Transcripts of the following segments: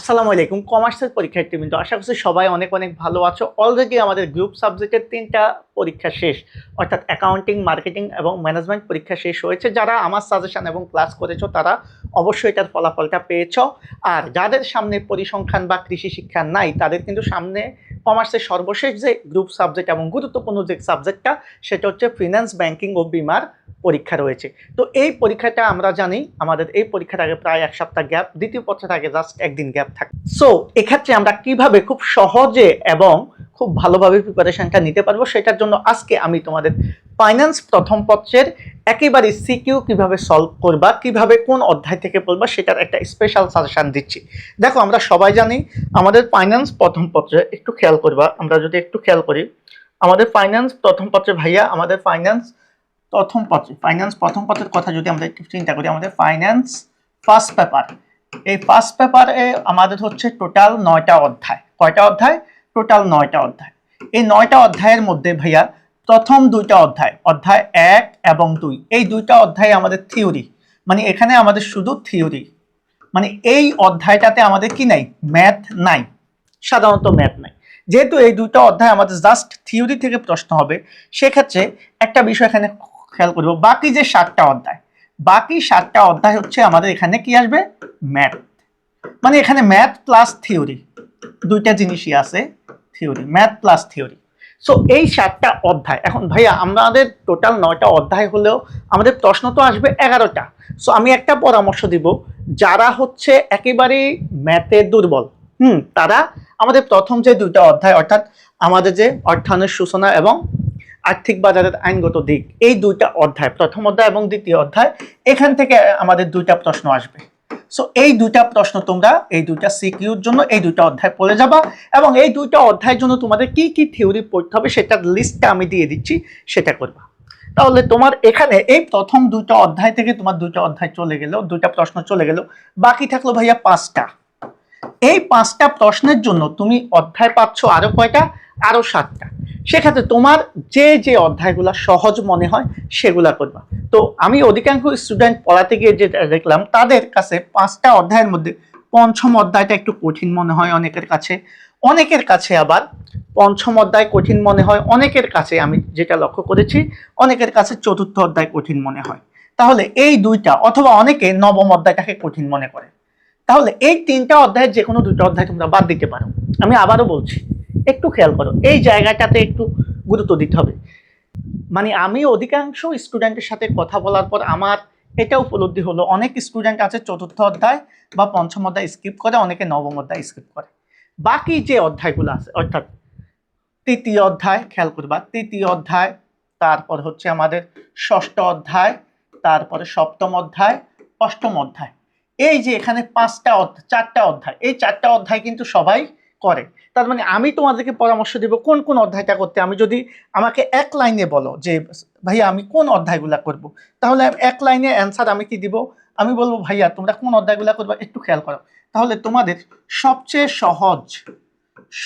আসসালামু আলাইকুম কমার্সের পরীক্ষার্থী কিন্তু আশা করছি সবাই অনেক অনেক ভালো আছো। অলরেডি আমাদের গ্রুপ সাবজেক্টের 3টা পরীক্ষা শেষ, অর্থাৎ অ্যাকাউন্টিং, মার্কেটিং এবং ম্যানেজমেন্ট পরীক্ষা শেষ হয়েছে। যারা আমার সাজেশন এবং ক্লাস করেছো তারা অবশ্যই এটার ফলাফলটা পেয়েছো। আর যাদের সামনে পরিসংখ্যান বা কৃষি শিক্ষা নাই তাদের কিন্তু সামনে কমার্সের সর্বশেষ যে গ্রুপ সাবজেক্ট এবং গুরুত্বপূর্ণ যে সাবজেক্টটা সেটা হচ্ছে ফিন্যান্স, ব্যাংকিং ও বিমার পরীক্ষা রয়েছে। তো এই পরীক্ষাটা আমরা জানি আমাদের এই পরীক্ষার আগে প্রায় 1 সপ্তাহ গ্যাপ, দ্বিতীয় পত্রের আগে জাস্ট একদিন গ্যাপ থাকে। সো এক্ষেত্রে আমরা কিভাবে খুব সহজে এবং খুব ভালোভাবে প্রিপারেশনটা নিতে পারবো সেটার জন্য আজকে আমি তোমাদের ফাইন্যান্স প্রথম পত্রের একেবারে সিকিউ কিভাবে সলভ করবা, কিভাবে কোন অধ্যায় থেকে পড়বা সেটার একটা স্পেশাল সাজেশন দিচ্ছি। দেখো আমরা সবাই জানি আমাদের ফাইন্যান্স প্রথম পত্রে একটু খেয়াল করবা, আমরা যদি একটু খেয়াল করি আমাদের ফাইন্যান্স প্রথম পত্রে ভাইয়া আমাদের ফাইন্যান্স প্রথম পত্রের কথা যদি আমরা একটু চিন্তা করি, আমাদের ফাইন্যান্স ফার্স্ট পেপার, এই ফার্স্ট পেপারে আমাদের হচ্ছে টোটাল 9টা অধ্যায়। কয়টা অধ্যায়? টোটাল 9টা অধ্যায়। এই 9টা অধ্যায়ের মধ্যে ভাইয়া প্রথম 2টা অধ্যায়, অধ্যায় 1 এবং 2, এই 2টা অধ্যায় আমাদের থিওরি, মানে এখানে আমাদের শুধু থিওরি, মানে এই অধ্যায়টাতে আমাদের কি নাই? ম্যাথ নাই, সাধারণত ম্যাথ নাই। যেহেতু এই 2টা অধ্যায় আমাদের জাস্ট থিওরি থেকে প্রশ্ন হবে, সেক্ষেত্রে একটা বিষয় এখানে খেয়াল করব, বাকি যে 7টা অধ্যায়, বাকি 7টা অধ্যায় হচ্ছে আমাদের এখানে কি আসবে? ম্যাথ। মানে এখানে ম্যাথ প্লাস থিওরি, দুইটা জিনিসই আছে, theory, math plus theory. So এই 7টা অধ্যায়, এখন ভাইয়া আমাদের টোটাল 9টা অধ্যায় হলেও আমাদের প্রশ্ন তো আসবে 11টা। সো আমি একটা পরামর্শ দিব, যারা হচ্ছে একেবারে ম্যাথে দুর্বল, তারা আমাদের প্রথম যে 2টা অধ্যায়, অর্থাৎ আমাদের যে অর্থায়নের সূচনা এবং আর্থিক বাজারের আইনগত দিক, এই 2টা অধ্যায়, প্রথম অধ্যায় এবং দ্বিতীয় অধ্যায়, এখান থেকে আমাদের 2টা প্রশ্ন আসবে। সো এই 2টা প্রশ্ন তোমরা এই 2টা সিকিউর জন্য এই 2টা অধ্যায় পড়ে যাবা, এবং এই 2টা অধ্যায়ের জন্য তোমাদের কি কি থিওরি পড়তে হবে সেটার লিস্টটা আমি দিয়ে দিচ্ছি, সেটা করবা। তাহলে তোমার এখানে এই প্রথম 2টা অধ্যায় থেকে তোমার 2টা অধ্যায় চলে গেল, 2টা প্রশ্ন চলে গেল, বাকি থাকলো ভাইয়া 5টা। এই 5টা প্রশ্নের জন্য তুমি অধ্যায় পাচ্ছ আরো কয়টা? আরো 7টা। সেক্ষেত্রে তোমার যে যে অধ্যায়গুলো সহজ মনে হয় সেগুলা করবা। তো আমি অধিকাংশ স্টুডেন্ট পড়াতে গিয়ে যে দেখলাম তাদের কাছে 5টা অধ্যায়ের মধ্যে পঞ্চম অধ্যায়টা একটু কঠিন মনে হয় অনেকের কাছে, অনেকের কাছে আবার পঞ্চম অধ্যায় কঠিন মনে হয়, অনেকের কাছে আমি যেটা লক্ষ্য করেছি অনেকের কাছে চতুর্থ অধ্যায় কঠিন মনে হয়। তাহলে এই 2টা, অথবা অনেকে নবম অধ্যায়টাকে কঠিন মনে করে, তাহলে এই 3টা অধ্যায়ের যে কোনো 2টা অধ্যায় তোমরা বাদ দিতে পারো। আমি আবারও বলছি, একটু খেয়াল করো, এই জায়গাটাতে একটু গুরুত্ব দিতে হবে। মানে আমি অধিকাংশ স্টুডেন্টের সাথে কথা বলার পর আমার এটা উপলব্ধি হলো, অনেক স্টুডেন্ট আছে চতুর্থ অধ্যায় বা পঞ্চম অধ্যায় স্কিপ করে, অনেকে নবম অধ্যায় স্কিপ করে। বাকি যে অধ্যায়গুলো আছে, অর্থাৎ তৃতীয় অধ্যায়, খেয়াল করবা তৃতীয় অধ্যায়, তারপর হচ্ছে আমাদের ষষ্ঠ অধ্যায়, তারপরে সপ্তম অধ্যায়, অষ্টম অধ্যায়, এই যে এখানে 4টা অধ্যায়, এই 4টা অধ্যায় কিন্তু সবাই করে। তার মানে আমি তোমাদেরকে পরামর্শ দিব কোন কোন অধ্যায়টা করতে। আমি যদি আমাকে এক লাইনে বলো যে ভাইয়া আমি কোন অধ্যায়গুলা করব, তাহলে এক লাইনে অ্যান্সার আমি কি দিব? আমি বলবো ভাইয়া তোমরা কোন অধ্যায়গুলা করবা একটু খেয়াল করো। তাহলে তোমাদের সবচেয়ে সহজ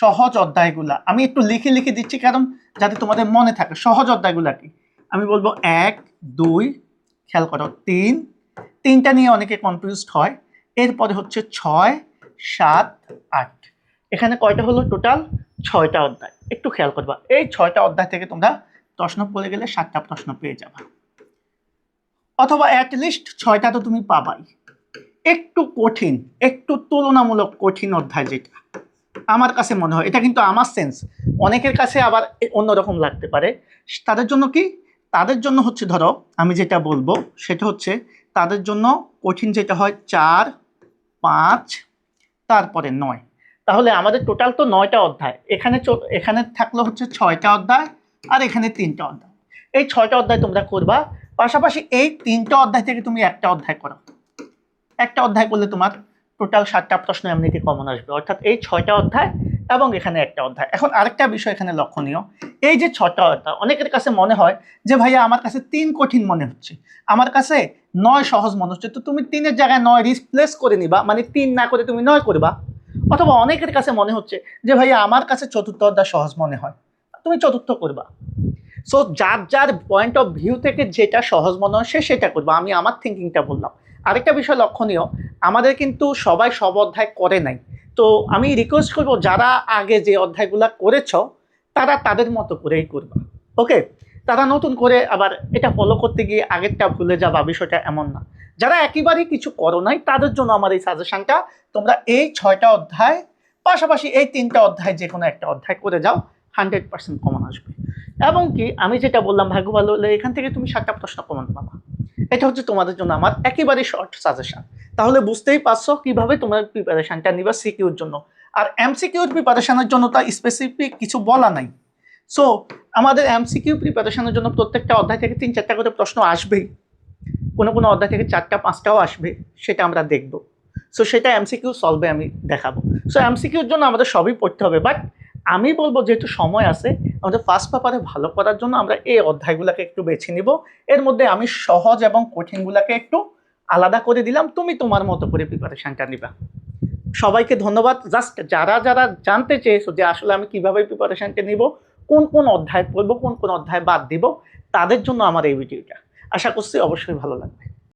সহজ অধ্যায়গুলা আমি একটু লিখে লিখে দিচ্ছি, কারণ যাতে তোমাদের মনে থাকে। সহজ অধ্যায়গুলা কি? আমি বলবো 1, 2, খেয়াল করো 3, 3টা নিয়ে অনেকে কনফিউজড হয়। এরপরে হচ্ছে 6, 7, 8, এখানে কয়টা হলো? টোটাল 6টা অধ্যায়। একটু খেয়াল করবা, এই 6টা অধ্যায় থেকে তোমরা প্রশ্ন পড়ে গেলে 7টা প্রশ্ন পেয়ে যাবা, অথবা অ্যাটলিস্ট 6টা তো তুমি পাবাই। একটু কঠিন, একটু তুলনামূলক কঠিন অধ্যায় যেটা আমার কাছে মনে হয়, এটা কিন্তু আমার সেন্স, অনেকের কাছে আবার অন্যরকম লাগতে পারে। তাদের জন্য কি? তাদের জন্য হচ্ছে, ধরো আমি যেটা বলবো সেটা হচ্ছে তাদের জন্য কঠিন যেটা হয় 4, 5, তারপরে 9। তাহলে আমাদের টোটাল তো 9টা অধ্যায়, এখানে থাকলো হচ্ছে 6টা অধ্যায়, আর এখানে 3টা অধ্যায়। এই 6টা অধ্যায় তোমরা করবা, পাশাপাশি এই 3টা অধ্যায় থেকে তুমি একটা অধ্যায় করো। একটা অধ্যায় করলে তোমার টোটাল 7টা প্রশ্ন এমনিতে কমন আসবে, অর্থাৎ এই 6টা অধ্যায় এবং এখানে একটা অধ্যায়। এখন আরেকটা বিষয় এখানে লক্ষণীয়, এই যে 6টা অধ্যায় অনেকের কাছে মনে হয় যে ভাইয়া আমার কাছে 3 কঠিন মনে হচ্ছে, আমার কাছে 9 সহজ মনে হচ্ছে, তো তুমি 3-এর জায়গায় 9 রিপ্লেস করে নিবা, মানে 3 না করে তুমি 9 করবা। অথবা অনেকের কাছে মনে হচ্ছে যে ভাইয়া আমার কাছে চতুর্থ অধ্যায় সহজ মনে হয়, তুমি চতুর্থ করবা। সো যার যার পয়েন্ট অফ ভিউ থেকে যেটা সহজ মনে হয় সে সেটা করবা, আমি আমার থিঙ্কিংটা বললাম। আরেকটা বিষয় লক্ষণীয়, আমাদের কিন্তু সবাই সব অধ্যায় করে নাই। তো আমি রিকোয়েস্ট করবো যারা আগে যে অধ্যায়গুলা করেছ তারা তাদের মতো করেই করবা। ওকে, তারা নতুন করে আবার এটা ফলো করতে গিয়ে আগেরটা ভুলে যাবা, বিষয়টা এমন না। যারা একেবারেই কিছু করো নাই তাদের জন্য আমার এই সাজেশনটা, তোমরা এই 6টা অধ্যায় পাশাপাশি এই 3টা অধ্যায় যে কোনো একটা অধ্যায় করে যাও, 100% কমন আসবে। এবং কি আমি যেটা বললাম, ভাগ্য ভালো হলে এখান থেকে তুমি 7টা প্রশ্ন কমন পাবা। এটা হচ্ছে তোমাদের জন্য আমার একেবারে শর্ট সাজেশন। তাহলে বুঝতেই পারছো কিভাবে তোমার প্রিপারেশনটা নিবা সিকিউর জন্য। আর এমসিকিউর প্রিপারেশনের জন্য তো স্পেসিফিক কিছু বলা নাই। সো আমাদের এমসিকিউ প্রিপারেশনের জন্য প্রত্যেকটা অধ্যায় থেকে 3-4টা করে প্রশ্ন আসবেই, কোনো কোনো অধ্যায় থেকে 4টা-5টাও আসবে, সেটা আমরা দেখব। সো সেটা এমসিকিউ সলভে আমি দেখাবো। সো এমসিকিউর জন্য আমাদের সবই পড়তে হবে, বাট আমি বলবো যেহেতু সময় আছে, আমাদের ফার্স্ট পেপারে ভালো করার জন্য আমরা এই অধ্যায়গুলোকে একটু বেছে নিব। এর মধ্যে আমি সহজ এবং কঠিনগুলোকে একটু আলাদা করে দিলাম, তুমি তোমার মতো করে প্রিপারেশনটা নিবা। সবাইকে ধন্যবাদ। জাস্ট যারা যারা জানতে চেয়েছো যে আসলে আমি কিভাবে প্রিপারেশনটা নিব, কোন কোন অধ্যায় পড়বো, কোন কোন অধ্যায় বাদ দিব, তাদের জন্য আমার এই ভিডিওটা। আশা করছি অবশ্যই ভালো লাগবে।